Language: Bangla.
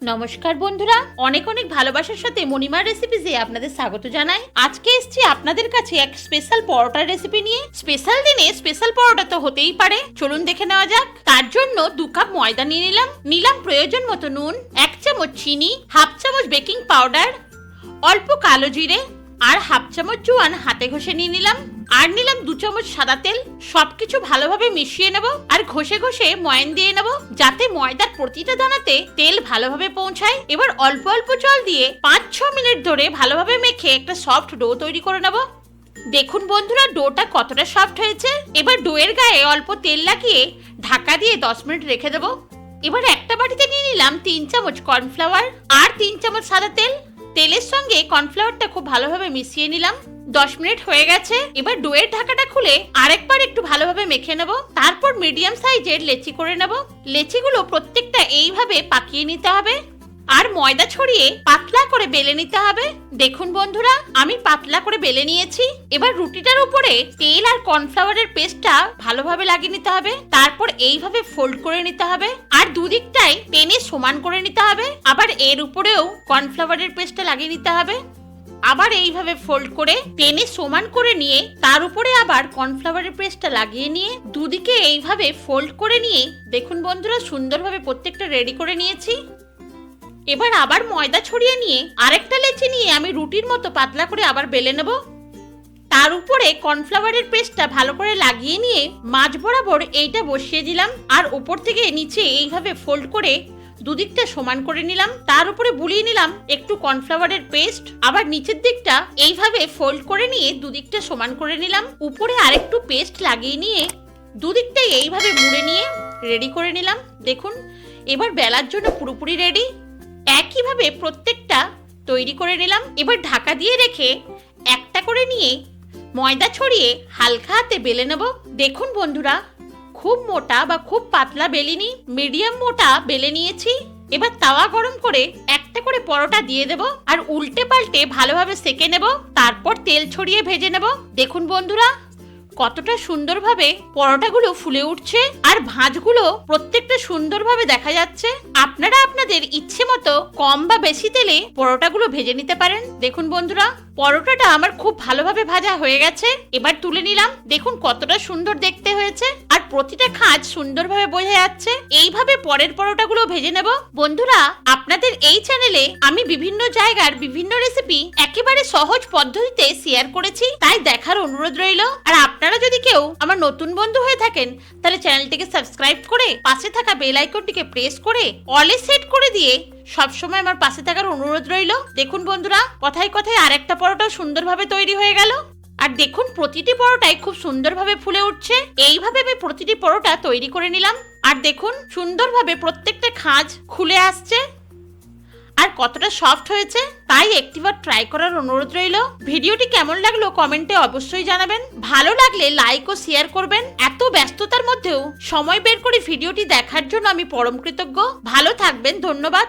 নমস্কার বন্ধুরা, অনেক অনেক ভালোবাসার সাথে মণিমার রেসিপিজে আপনাদের স্বাগত জানাই। আজকে এসেছি আপনাদের কাছে এক স্পেশাল পরোটার রেসিপি নিয়ে। স্পেশাল দিনে স্পেশাল পরোটা তো হতেই পারে, চলুন দেখে নেওয়া যাক। তার জন্য 2 কাপ ময়দা নিয়ে নিলাম প্রয়োজন মতো নুন, 1 চামচ চিনি, হাফ চামচ বেকিং পাউডার, অল্প কালো জিরে আর হাফ চামচ জোয়ান হাতে ঘষে নিয়ে নিলাম। আর নিলাম 2 চামচ সাদা তেল। সবকিছু ভালোভাবে মিশিয়ে নেব আর ঘষে ঘষে ময়ান দিয়ে নেব, যাতে ময়দার প্রতিটা দানাতে তেল ভালোভাবে পৌঁছায়। এবার অল্প অল্প জল দিয়ে 5-6 মিনিট ধরে ভালোভাবে মেখে একটা সফট ডো তৈরি করে নেব। দেখুন বন্ধুরা, ডোটা কতটা সফট হয়েছে। এবার ডোয়ের গায়ে অল্প তেল লাগিয়ে ঢাকা দিয়ে 10 মিনিট রেখে দেব। এবার একটা বাটিতে নিয়ে নিলাম 3 চামচ কর্নফ্লাওয়ার আর 3 চামচ সাদা তেল। তেলের সঙ্গে কর্নফ্লাওয়ারটা খুব ভালোভাবে মিশিয়ে নিলাম। 10 মিনিট হয়ে গেছে। এবার ডোয়ের ঢাকাটা খুলে আরেকবার একটু ভালোভাবে মেখে নেব। তারপর মিডিয়াম সাইজের লেচি করে নেব। লেচিগুলো প্রত্যেকটা এইভাবে পাকিয়ে নিতে হবে আর ময়দা ছড়িয়ে পাতলা করে বেলে নিতে হবে। দেখুন বন্ধুরা, আমি পাতলা করে বেলে নিয়েছি। এবার রুটিটার উপরে তেল আর কর্নফ্লাওয়ারের পেস্টটা ভালোভাবে লাগিয়ে নিতে হবে। তারপর এইভাবে ফোল্ড করে নিতে হবে আর দুদিকটাই টেনে সমান করে নিতে হবে। আবার এর উপরেও কর্নফ্লাওয়ারের পেস্টটা লাগিয়ে নিতে হবে। আবার এইভাবে ফোল্ড করে টেনে সমান করে নিয়ে তার উপরে আবার কর্নফ্লাওয়ারের পেস্টটা লাগিয়ে নিয়ে দুদিকে এইভাবে ফোল্ড করে নিয়ে দেখুন বন্ধুরা, সুন্দরভাবে প্রত্যেকটা রেডি করে নিয়েছি। এবার আবার ময়দা ছড়িয়ে নিয়ে আরেকটা লেচি নিয়ে আমি রুটির মতো পাতলা করে আবার বেলে নেব। তার উপরে কর্নফ্লাওয়ারের পেস্টটা ভালো করে লাগিয়ে নিয়ে মাঝ বরাবর এইটা বসিয়ে দিলাম আর উপর থেকে নিচে এইভাবে ফোল্ড করে দুদিকটা সমান করে নিলাম। তার উপরে বুলিয়ে নিলাম একটু কর্নফ্লাওয়ারের পেস্ট। আবার নিচের দিকটা এইভাবে ফোল্ড করে নিয়ে দুদিকটা সমান করে নিলাম। উপরে আরেকটু পেস্ট লাগিয়ে নিয়ে দুদিকটাই এইভাবে মুড়ে নিয়ে রেডি করে নিলাম। দেখুন, এবার বেলার জন্য পুরোপুরি রেডি। একইভাবে প্রত্যেকটা তৈরি করে নিলাম। এবার ঢাকা দিয়ে রেখে একটা করে নিয়ে ময়দা ছড়িয়ে হালকা হাতে বেলে নেব। দেখুন বন্ধুরা, খুব মোটা বা খুব পাতলা বেলিনি, মিডিয়াম মোটা বেলে নিয়েছি। এবার তাওয়া গরম করে একটা করে পরোটা দিয়ে দেব আর উল্টে পাল্টে ভালোভাবে সেকে নেব। তারপর তেল ছড়িয়ে ভেজে নেব। দেখুন বন্ধুরা, কতটা সুন্দরভাবে পরোটাগুলো ফুলে উঠছে আর ভাঁজগুলো প্রত্যেকটা সুন্দরভাবে দেখা যাচ্ছে। আপনারা আপনাদের ইচ্ছে মতো কম বা বেশি তেলে পরোটাগুলো ভেজে নিতে পারেন। দেখুন বন্ধুরা, পরোটাটা আমার খুব ভালোভাবে ভাজা হয়ে গেছে। এবার তুলে নিলাম। দেখুন কতটা সুন্দর দেখতে হয়েছে আর প্রতিটা খাঁজ সুন্দরভাবে বোঝা যাচ্ছে। এইভাবে পরের পরোটাগুলো ভেজে নেব। বন্ধুরা, আপনাদের এই চ্যানেলে আমি বিভিন্ন জায়গার বিভিন্ন রেসিপি একেবারে সহজ পদ্ধতিতে শেয়ার করেছি, তাই দেখার অনুরোধ রইল। আর আপনারা যদি কেউ আমার নতুন বন্ধু হয়ে থাকেন তাহলে চ্যানেলটিকে সাবস্ক্রাইব করে পাশে থাকা বেল আইকনটিকে প্রেস করে অলে সেট করে দিয়ে সবসময় আমার পাশে থাকার অনুরোধ রইল। দেখুন বন্ধুরা, কথায় কথায় আরেকটা পরোটাও সুন্দরভাবে তৈরি হয়ে গেল। আর দেখুন প্রতিটি পরোটাই খুব সুন্দরভাবে ফুলে উঠছে। এইভাবে আমি প্রতিটি পরোটা তৈরি করে নিলাম আর দেখুন সুন্দরভাবে প্রত্যেকটা খাঁজ খুলে আসছে আর কতটা সফট হয়েছে। তাই একটিবার ট্রাই করার অনুরোধ রইল। ভিডিওটি কেমন লাগলো কমেন্টে অবশ্যই জানাবেন। ভালো লাগলে লাইক ও শেয়ার করবেন। এত ব্যস্ততার মধ্যেও সময় বের করে ভিডিওটি দেখার জন্য আমি পরম কৃতজ্ঞ। ভালো থাকবেন, ধন্যবাদ।